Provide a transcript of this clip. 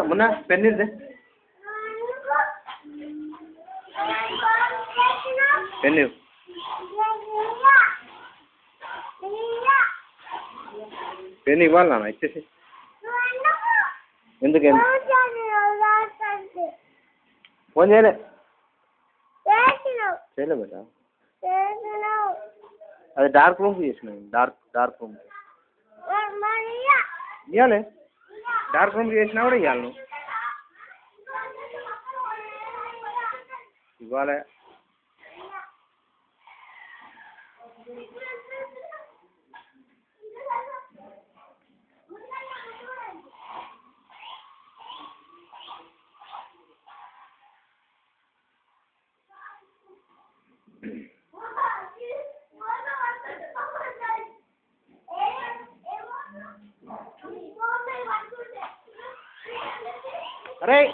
మొన్న పెన్నిదే pen pen ఇవ్వాలి నాన్న ఇచ్చేసి ఎందుకు ఫోన్ చేయలే చేయలే బేటా అది డార్క్ రూమ్కి చేసిన డార్క్ రూమ్ ఇవ్వాలి డార్క్ రూమ్కి చేసినా కూడా ఇవ్వాలి నువ్వు ఇవ్వాలి అరే